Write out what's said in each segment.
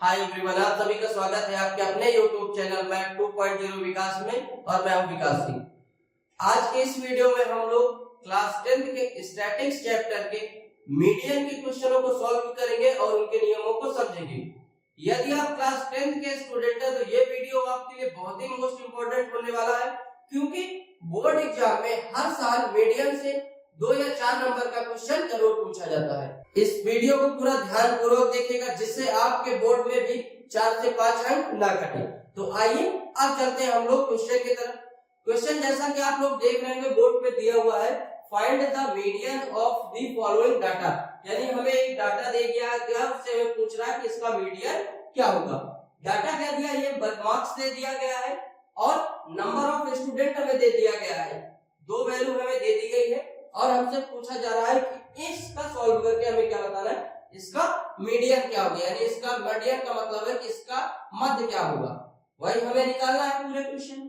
Hi everyone, आप सभी का स्वागत है आपके अपने YouTube चैनल मैथ 2.0 विकास में और मैं हूं विकास सिंह। आज के इस वीडियो में हम लोग क्लास 10th के स्टैटिक्स चैप्टर के मीडियन के क्वेश्चनों को सॉल्व करेंगे और उनके नियमों को समझेंगे। यदि आप क्लास 10th के स्टूडेंट हैं तो ये वीडियो आपके लिए बहुत ही मोस्ट इंपोर्टेंट होने वाला है, क्योंकि बोर्ड एग्जाम में हर साल मीडियन से 2 या 4 नंबर का क्वेश्चन जरूर पूछा जाता है। इस वीडियो को पूरा ध्यान पूर्वक देखिएगा, जिससे आपके बोर्ड में भी 4 से 5 अंक ना कटे। तो आइए अब चलते हैं हम लोग क्वेश्चन की तरफ। क्वेश्चन जैसा कि आप लोग देख रहे हैं बोर्ड पे दिया हुआ है, find the median of the following data. यानी हमें एक डाटा दे दिया गया, उससे हमें पूछ रहा है कि इसका मीडियन क्या होगा। डाटा क्या दिया, ये मार्क्स दे दिया गया है और नंबर ऑफ स्टूडेंट हमें दे दिया गया है। 2 वैल्यू हमें दे दी गई है और हमसे पूछा जा रहा है कि इसका सॉल्व करके हमें क्या बताना है, इसका मीडियन क्या होगा। यानी इसका मीडियन का मतलब है कि इसका मध्य क्या होगा, वही हमें निकालना है पूरे क्वेश्चन।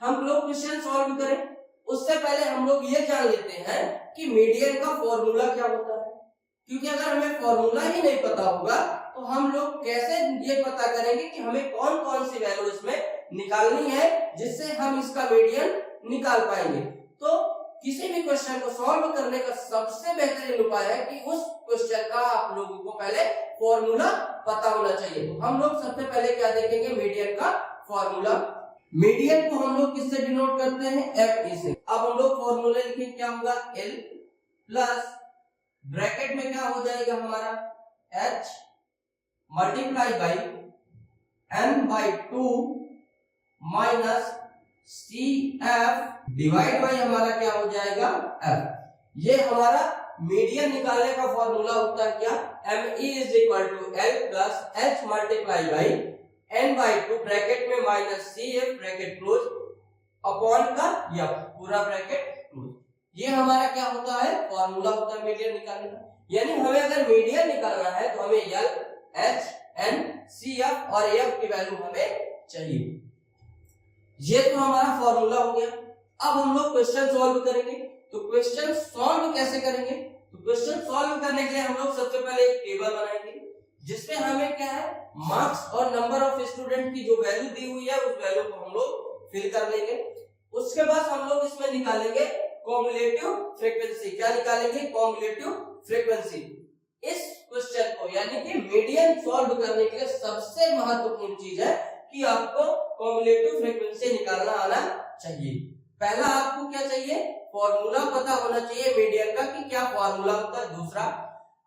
हम लोग क्वेश्चन सॉल्व करें उससे पहले हम लोग ये जान लेते हैं कि मीडियन का फॉर्मूला क्या होता है, क्योंकि अगर हमें फॉर्मूला ही नहीं पता होगा तो हम लोग कैसे ये पता करेंगे कि हमें कौन कौन सी वैल्यू इसमें निकालनी है जिससे हम इसका मीडियन निकाल पाएंगे। तो किसी भी क्वेश्चन को सॉल्व करने का सबसे बेहतरीन उपाय है कि उस क्वेश्चन का आप लोगों को पहले फॉर्मूला पता होना चाहिए। तो हम लोग सबसे पहले क्या देखेंगे, मीडियन का फॉर्मूला। मीडियन को हम लोग किससे डिनोट करते हैं, एफ से। अब हम लोग फॉर्मूला लिखेंगे, क्या होगा, एल प्लस ब्रैकेट में क्या हो जाएगा हमारा, H multiply by N by 2 minus C F divide by हमारा क्या हो जाएगा, एफ। ये हमारा मीडियन निकालने का फॉर्मूला होता है क्या, M E is equal to L plus H multiply by N by 2 bracket में minus C F bracket close upon का या पूरा ब्रैकेट क्लोज। ये हमारा क्या होता है, फॉर्मूला होता है मीडियन निकालने का। यानी हमें अगर मीडियन निकालना है तो हमें L H N C F और एफ की वैल्यू हमें चाहिए। ये तो हमारा फॉर्मूला हो गया। अब हम लोग क्वेश्चन सॉल्व करेंगे। तो क्वेश्चन सॉल्व कैसे करेंगे, तो क्वेश्चन सॉल्व करने के लिए हम लोग सबसे पहले एक टेबल बनाएंगे जिसमें हमें क्या है, मार्क्स और नंबर ऑफ स्टूडेंट की जो वैल्यू दी हुई है उस वैल्यू को हम लोग फिल कर लेंगे। उसके बाद हम लोग इसमें निकालेंगे कॉम्युलेटिव फ्रीक्वेंसी। क्या निकालेंगे, कॉम्युलेटिव फ्रीक्वेंसी। इस क्वेश्चन को यानी कि मीडियन सॉल्व करने के लिए सबसे महत्वपूर्ण चीज है कि आपको कॉम्युलेटिव फ्रीक्वेंसी निकालना आना चाहिए। पहला आपको क्या चाहिए, फॉर्मूला पता होना चाहिए मीडियन का कि क्या फॉर्मूला होता है। दूसरा,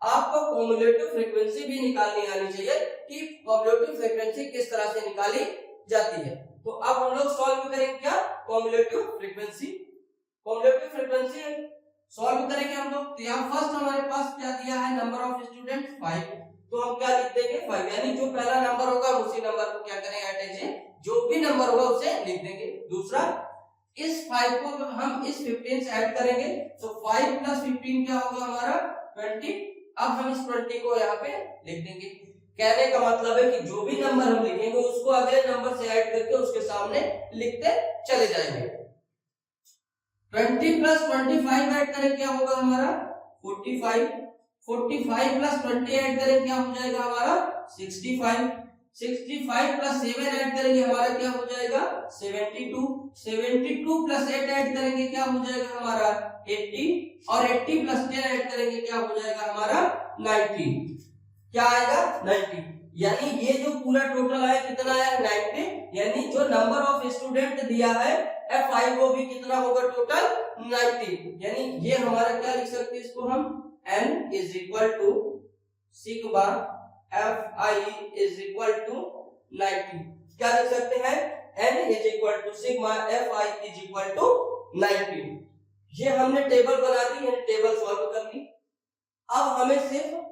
आपको कॉम्युलेटिव फ्रीक्वेंसी भी निकालनी आनी चाहिए कि कॉम्युलेटिव फ्रीक्वेंसी किस तरह से निकाली जाती है। तो अब हम लोग सॉल्व करेंगे क्या, cumulative frequency. Cumulative frequency solve करेंगे हम लोग। तो यहाँ फर्स्ट हमारे पास क्या दिया है, नंबर ऑफ स्टूडेंट 5। तो हम क्या लिख देंगे, 5। यानी जो पहला नंबर होगा उसी नंबर को क्या करें, अटैच, जो भी नंबर होगा उसे लिख देंगे। दूसरा, इस 5 को हम इस 15 से ऐड करेंगे तो 5 प्लस 15 क्या होगा हमारा 20। अब हम इस 20 को यहाँ पे लिख देंगे। कहने का मतलब है कि जो भी नंबर हम लिखेंगे उसको अगले नंबर से ऐड करके उसके सामने लिखते चले जाएंगे। 20 प्लस 25 ऐड करें क्या होगा हमारा 45। 45 प्लस 20 ऐड करें क्या हो जाएगा हमारा 65। 65 प्लस 7 ऐड करेंगे हमारा क्या हो जाएगा 72। 72 प्लस 8 ऐड करेंगे क्या हो जाएगा हमारा 80। और 80 प्लस 10 ऐड करेंगे क्या हो जाएगा हमारा 90। क्या आएगा 90। यानी ये जो पूरा टोटल है कितना है 90। यानी जो नंबर ऑफ स्टूडेंट दिया है F5 वो भी कितना होगा टोटल 90। यानी ये हमारा क्या लिख सकते हैं, इसको हम n is equal to sigma Fi is equal to 90। क्या लिख सकते हैं, n is equal to sigma Fi is equal to 90। ये हमने टेबल बना दी, यानी टेबल सॉल्व कर ली। अब हमें सिर्फ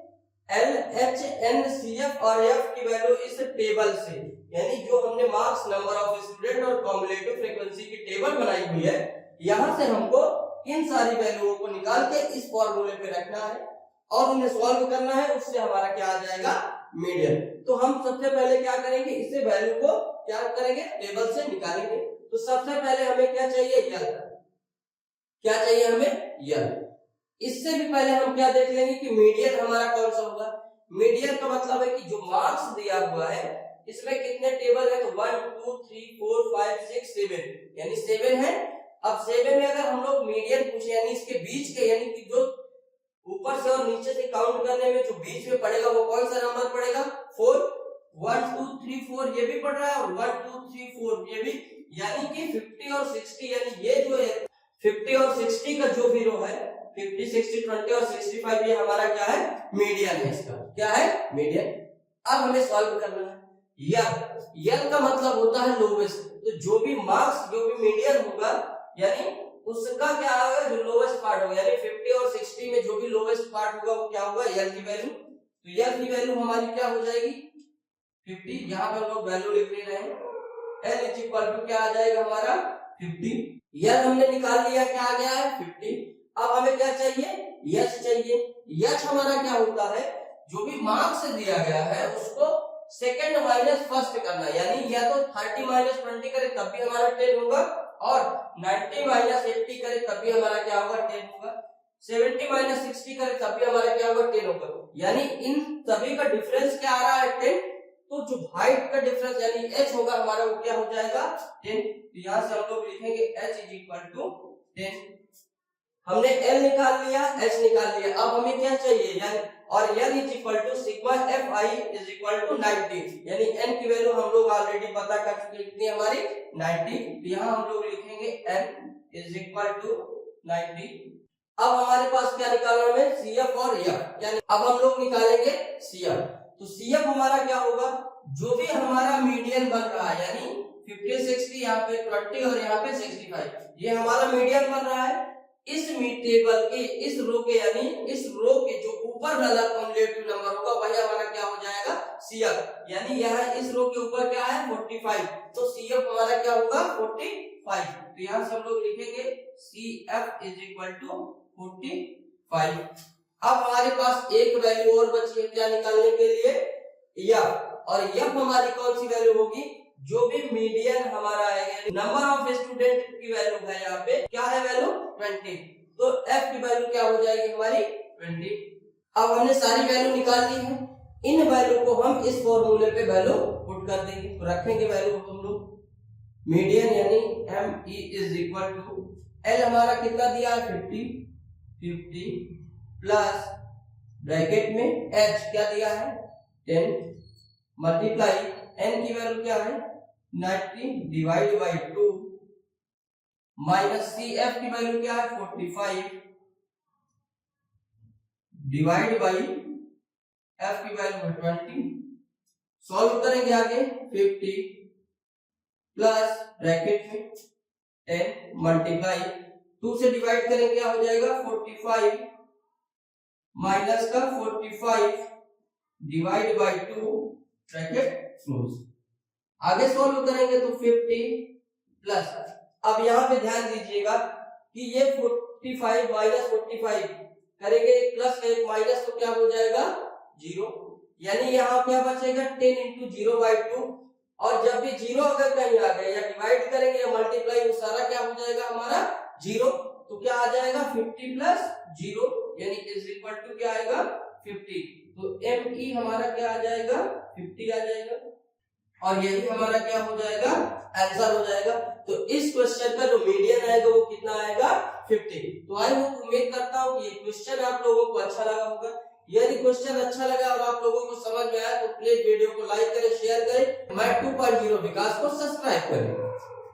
L, H, N, CF और F की वैल्यू इस टेबल से, यानी जो हमने मार्क्स नंबर ऑफ स्टूडेंट और कॉम्युलेटिव फ्रीक्वेंसी की टेबल बनाई हुई है, यहां से हमको इन सारी वैल्यूओं को निकाल के इस फॉर्मूले पे रखना है और उन्हें सॉल्व करना है। उससे हमारा क्या आ जाएगा, मीडियन। तो हम सबसे पहले क्या करेंगे, इससे वैल्यू को क्या करेंगे, टेबल से निकालेंगे। तो सबसे पहले हमें क्या चाहिए, यल। क्या चाहिए हमें, यल। इससे भी पहले हम क्या देख लेंगे कि मीडियन हमारा कौन सा होगा। मीडियन का मतलब है कि जो मार्क्स दिया हुआ है इसमें कितने टेबल है, तो 1 2 3 4 5 6 7 यानी 7 है। अब 7 में अगर हम लोग मीडियन पूछे यानी इसके बीच के, यानी कि जो ऊपर से और नीचे से काउंट करने में जो बीच में पड़ेगा वो कौन सा नंबर पड़ेगा, 4। 1 2 3 4 ये भी पड़ रहा है और 1 2 3 4 ये भी, यानी कि 50 और 60 यानी ये जो है 50 और 60 का जो भी रो है 50 60 20 और 65 ये हमारा क्या है, मीडियन है। इसका क्या है, मीडियन। अब हमें सॉल्व करना है। यल का मतलब होता है लोवेस्ट, तो जो भी मार्क्स जो भी मीडियन होगा यानी उसका क्या होगा, जो लोवेस्ट पार्ट होगा, यानी 50 और 60 में जो भी लोवेस्ट पार्ट होगा वो क्या होगा, यल की वैल्यू। तो यल की वैल्यू हमारी क्या हो जाएगी 50, यहाँ पर लोग वैल्यू लिख ले रहे हैं। L इज इक्वल टू क्या आ जाएगा हमारा 50। यल हमने निकाल लिया, क्या आ गया है 50। अब हमें क्या चाहिए, यच चाहिए। यच हमारा क्या होता है, जो भी मार्क्स दिया गया है उसको सेकंड माइनस फर्स्ट करना, यानी या तो 30 माइनस 20 करे तब भी हमारा 10 होगा और 90 माइनस 80 करे तब भी हमारा क्या होगा 10 होगा, 70 माइनस 60 करे तब भी हमारा क्या होगा 10 होगा। यानी इन सभी का डिफरेंस क्या आ रहा है 10, तो जो हाइट का डिफरेंस यानी h होगा हमारा वो क्या हो जाएगा 10। तो यहां से हम लोग लिखेंगे h इज इक्वल टू 10। हमने L निकाल लिया, H निकाल लिया, अब हमें क्या चाहिए यानी, और L is equal to sigma Fi is equal to 90, यानी N की वैल्यू हम लोग ऑलरेडी पता कर चुके कितनी हमारी 90। तो यहाँ हम लोग लिखेंगे N इज इक्वल टू 90। अब हमारे पास क्या निकालना है, CF और F, यानी अब हम लोग निकालेंगे CF। तो CF हमारा क्या होगा, जो भी हमारा मीडियन बन रहा है यानी 50 60 यहाँ पे 20 और यहाँ पे 65, ये हमारा मीडियन बन रहा है। इस टेबल के इस रो के यानी इस रो के जो ऊपर वाला कॉम्युलेटिव नंबर होगा वही हमारा क्या हो जाएगा CF, यानी यहाँ इस रो के ऊपर क्या है 45, तो CF हमारा क्या होगा 45। तो यहाँ से हम लोग लिखेंगे CF इज इक्वल टू 45। अब हमारे पास एक वैल्यू और बची है क्या निकालने के लिए, F, और F हमारी कौन सी वैल्यू होगी, जो भी मीडियन हमारा है, नंबर ऑफ स्टूडेंट की वैल्यू है यहाँ पे क्या है वैल्यू 20, तो F की वैल्यू क्या हो जाएगी हमारी 20। अब हमने सारी वैल्यू निकाल ली है, इन वैल्यू को हम इस फॉर्मूले पे वैल्यू पुट कर देंगे, तो रखेंगे वैल्यू हम लोग मीडियन यानी ME is equal to L हमारा कितना दिया है 50 प्लस ब्रैकेट में H क्या दिया है 10 मल्टीप्लाई N की वैल्यू क्या है 90 डिवाइड बाई 2 माइनस CF की वैल्यू क्या है 45 डिवाइड बाई F की वैल्यू 20। सॉल्व करेंगे आगे 50 प्लस ब्रैकेट में 10 मल्टीप्लाई 2 से डिवाइड करेंगे क्या हो जाएगा 45 माइनस का 45 डिवाइड बाई 2 ब्रैकेट क्लोज। आगे सॉल्व करेंगे तो 50 प्लस, अब यहाँ पे ध्यान दीजिएगा कि ये 45 माइनस 45 करेंगे, एक प्लस का एक माइनस तो क्या हो जाएगा 0, यानी यहाँ क्या बचेगा 10 इंटू 0 बाई 2, और जब भी 0 अगर कहीं आ गए या डिवाइड करेंगे या मल्टीप्लाई वो सारा क्या हो जाएगा हमारा 0, तो क्या आ जाएगा 50 प्लस 0 यानी इज इक्वल टू क्या आएगा 50। तो ME हमारा क्या आ जाएगा 50 आ जाएगा, और यही हमारा क्या हो जाएगा आंसर हो जाएगा। तो इस क्वेश्चन का जो मीडियन आएगा वो कितना आएगा 50। तो आई होप उम्मीद करता हूँ कि ये क्वेश्चन आप लोगों को अच्छा लगा होगा। यदि क्वेश्चन अच्छा लगा और आप लोगों को समझ में आया तो प्लीज वीडियो को लाइक करें, शेयर करें, मैथ 2.0 विकास को सब्सक्राइब करें।